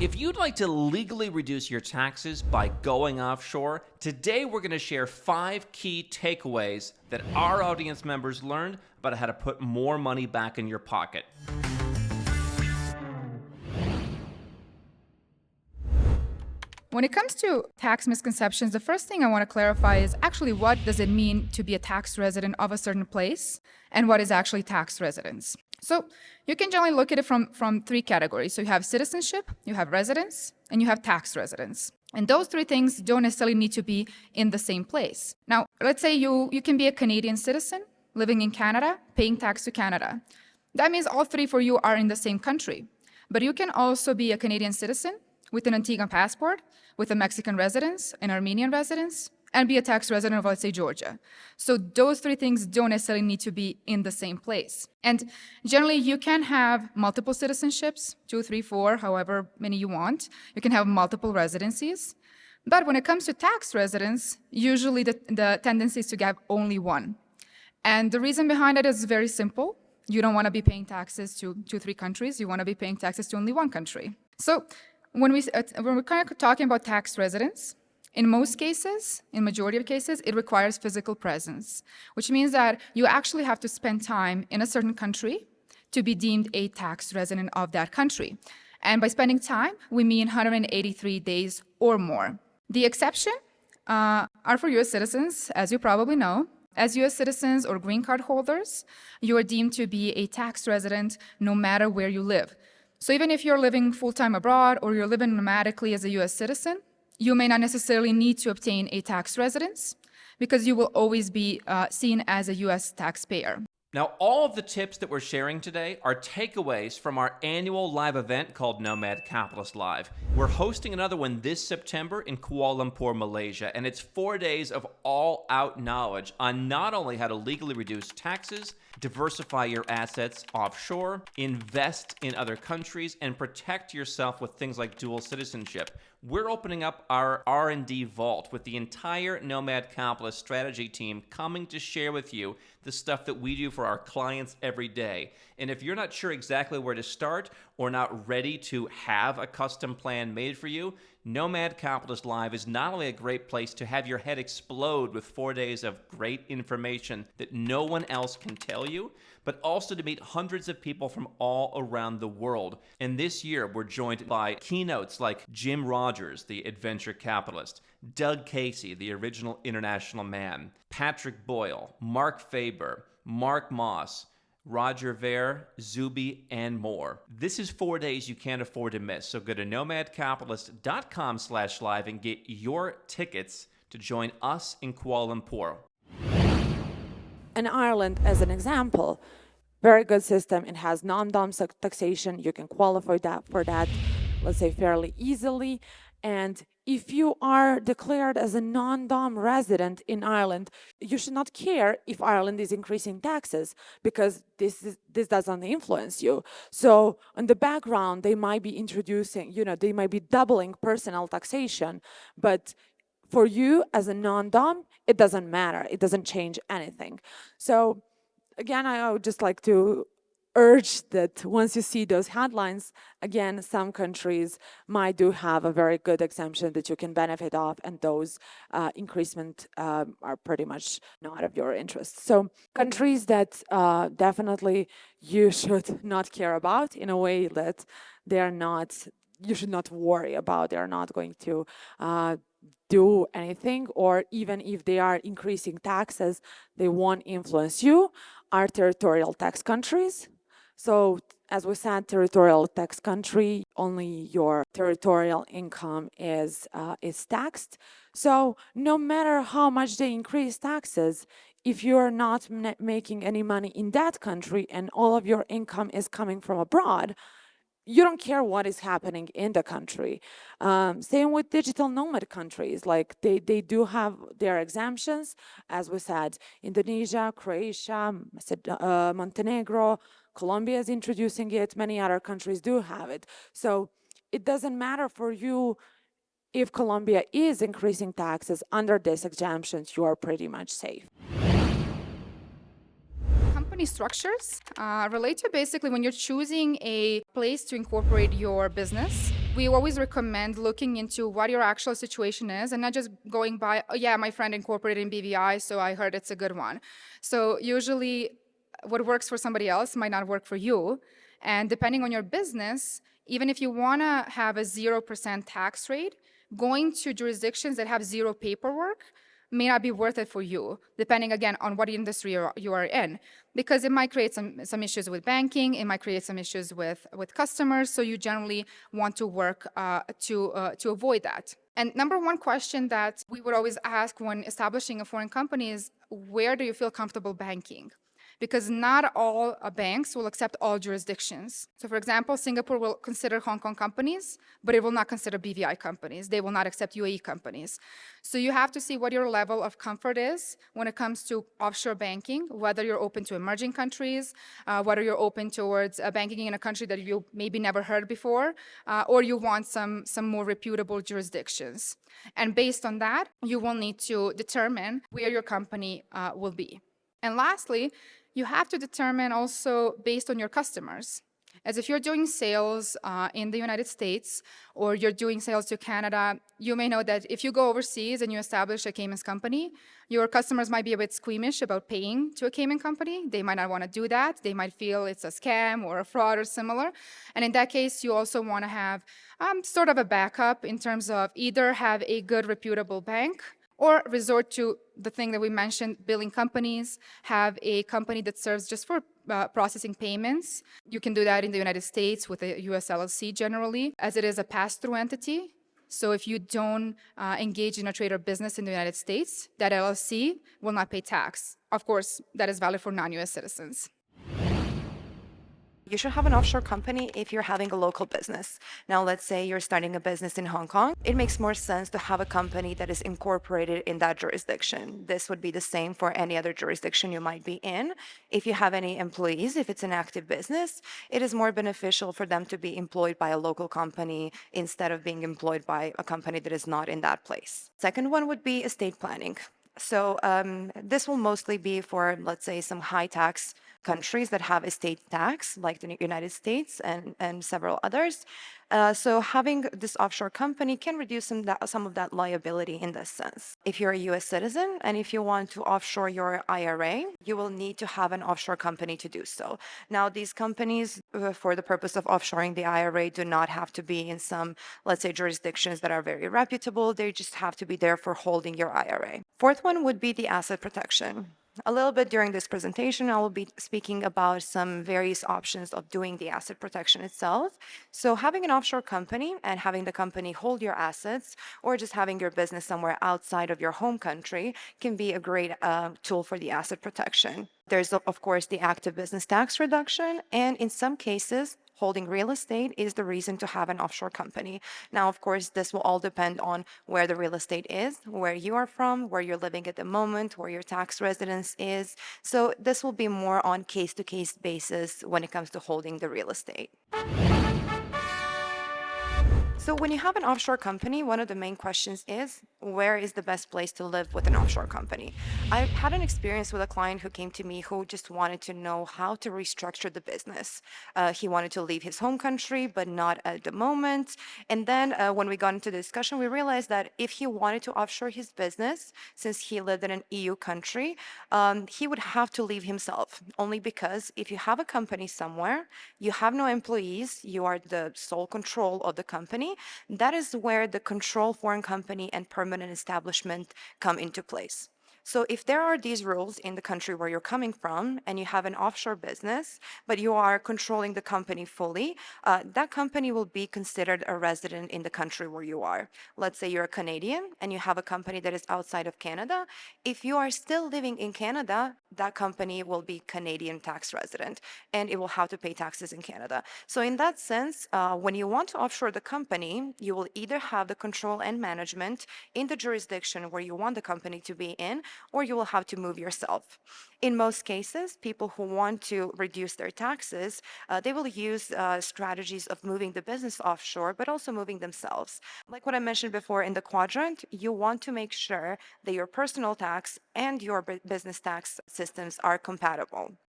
If you'd like to legally reduce your taxes by going offshore, today we're going to share 5 key takeaways that our audience members learned about how to put more money back in your pocket. When it comes to tax misconceptions, the first thing I want to clarify is actually what does it mean to be a tax resident of a certain place and what is actually tax residence. So you can generally look at it from 3 categories. So you have citizenship, you have residence, and you have tax residence. And those 3 things don't necessarily need to be in the same place. Now, let's say you can be a Canadian citizen living in Canada, paying tax to Canada. That means all 3 for you are in the same country. But you can also be a Canadian citizen with an Antiguan passport, with a Mexican residence, an Armenian residence, and be a tax resident of, let's say, Georgia. So those 3 things don't necessarily need to be in the same place. And generally, you can have multiple citizenships, 2, 3, 4, however many you want. You can have multiple residencies. But when it comes to tax residence, usually the tendency is to have only one. And the reason behind it is very simple. You don't want to be paying taxes to 2, 3 countries. You want to be paying taxes to only one country. So when we're kind of talking about tax residence, in most cases, in majority of cases, it requires physical presence, which means that you actually have to spend time in a certain country to be deemed a tax resident of that country. And by spending time, we mean 183 days or more. The exception are for U.S. citizens, as you probably know. As U.S. citizens or green card holders, you are deemed to be a tax resident no matter where you live. So even if you're living full-time abroad or you're living nomadically as a U.S. citizen, you may not necessarily need to obtain a tax residence because you will always be seen as a U.S. taxpayer. Now, all of the tips that we're sharing today are takeaways from our annual live event called Nomad Capitalist Live. We're hosting another one this September in Kuala Lumpur, Malaysia, and it's 4 days of all-out knowledge on not only how to legally reduce taxes, diversify your assets offshore, invest in other countries, and protect yourself with things like dual citizenship. We're opening up our R&D vault with the entire Nomad Capitalist strategy team coming to share with you the stuff that we do for our clients every day. And if you're not sure exactly where to start or not ready to have a custom plan made for you, Nomad Capitalist Live is not only a great place to have your head explode with 4 days of great information that no one else can tell you, but also to meet hundreds of people from all around the world. And this year, we're joined by keynotes like Jim Rogers, the adventure capitalist, Doug Casey, the original international man, Patrick Boyle, Mark Faber, Mark Moss, Roger Ver, Zuby, and more. This is 4 days you can't afford to miss. So go to nomadcapitalist.com/live and get your tickets to join us in Kuala Lumpur. In Ireland, as an example, very good system. It has non-dom taxation. You can qualify for that, let's say, fairly easily. And if you are declared as a non-dom resident in Ireland, you should not care if Ireland is increasing taxes because this doesn't influence you. So in the background, they might be introducing, they might be doubling personal taxation, but for you as a non-dom, it doesn't matter. It doesn't change anything. So again, I would just like to urge that once you see those headlines, again, some countries might do have a very good exemption that you can benefit of, and those increasement are pretty much not of your interest. So countries that definitely you should not care about in a way that you should not worry about, they're not going to do anything, or even if they are increasing taxes, they won't influence you, are territorial tax countries. So as we said, territorial tax country, only your territorial income is taxed. So no matter how much they increase taxes, if you're not making any money in that country and all of your income is coming from abroad, you don't care what is happening in the country. Same with digital nomad countries, like they do have their exemptions. As we said, Indonesia, Croatia, Montenegro, Colombia is introducing it, many other countries do have it. So it doesn't matter for you if Colombia is increasing taxes under these exemptions, you are pretty much safe. Company structures relate to basically when you're choosing a place to incorporate your business. We always recommend looking into what your actual situation is and not just going by, oh, yeah, my friend incorporated in BVI, so I heard it's a good one. So usually what works for somebody else might not work for you. And depending on your business, even if you want to have a 0% tax rate, going to jurisdictions that have zero paperwork may not be worth it for you, depending again on what industry you are in, because it might create some issues with banking, it might create some issues with customers. So you generally want to work to avoid that. And number one question that we would always ask when establishing a foreign company is, where do you feel comfortable banking? Because not all banks will accept all jurisdictions. So for example, Singapore will consider Hong Kong companies, but it will not consider BVI companies. They will not accept UAE companies. So you have to see what your level of comfort is when it comes to offshore banking, whether you're open to emerging countries, whether you're open towards banking in a country that you maybe never heard before, or you want some more reputable jurisdictions. And based on that, you will need to determine where your company will be. And lastly, you have to determine also based on your customers. As if you're doing sales in the United States or you're doing sales to Canada, you may know that if you go overseas and you establish a Cayman's company, your customers might be a bit squeamish about paying to a Cayman company. They might not want to do that. They might feel it's a scam or a fraud or similar. And in that case, you also want to have sort of a backup in terms of either have a good reputable bank or resort to the thing that we mentioned, billing companies, have a company that serves just for processing payments. You can do that in the United States with a US LLC generally, as it is a pass-through entity. So if you don't engage in a trade or business in the United States, that LLC will not pay tax. Of course, that is valid for non-US citizens. You should have an offshore company if you're having a local business. Now, let's say you're starting a business in Hong Kong. It makes more sense to have a company that is incorporated in that jurisdiction. This would be the same for any other jurisdiction you might be in. If you have any employees, if it's an active business, it is more beneficial for them to be employed by a local company instead of being employed by a company that is not in that place. Second one would be estate planning. So this will mostly be for, let's say, some high tax countries that have estate tax, like the United States and several others. So having this offshore company can reduce some of that liability in this sense. If you're a US citizen and if you want to offshore your IRA, you will need to have an offshore company to do so. Now, these companies, for the purpose of offshoring the IRA, do not have to be in some, let's say, jurisdictions that are very reputable. They just have to be there for holding your IRA. Fourth one would be the asset protection. A little bit during this presentation, I will be speaking about some various options of doing the asset protection itself. So having an offshore company and having the company hold your assets, or just having your business somewhere outside of your home country, can be a great tool for the asset protection. There's, of course, the active business tax reduction, and in some cases, holding real estate is the reason to have an offshore company. Now, of course, this will all depend on where the real estate is, where you are from, where you're living at the moment, where your tax residence is. So this will be more on case-to-case basis when it comes to holding the real estate. So when you have an offshore company, one of the main questions is, where is the best place to live with an offshore company? I had an experience with a client who came to me who just wanted to know how to restructure the business. He wanted to leave his home country, but not at the moment. And then when we got into the discussion, we realized that if he wanted to offshore his business, since he lived in an EU country, he would have to leave himself. Only because if you have a company somewhere, you have no employees, you are the sole control of the company. That is where the control foreign company and permanent establishment come into place. So if there are these rules in the country where you're coming from and you have an offshore business, but you are controlling the company fully, that company will be considered a resident in the country where you are. Let's say you're a Canadian and you have a company that is outside of Canada. If you are still living in Canada, that company will be Canadian tax resident and it will have to pay taxes in Canada. So in that sense, when you want to offshore the company, you will either have the control and management in the jurisdiction where you want the company to be in, or you will have to move yourself. In most cases, people who want to reduce their taxes, they will use strategies of moving the business offshore, but also moving themselves. Like what I mentioned before in the quadrant, you want to make sure that your personal tax and your business tax systems are compatible.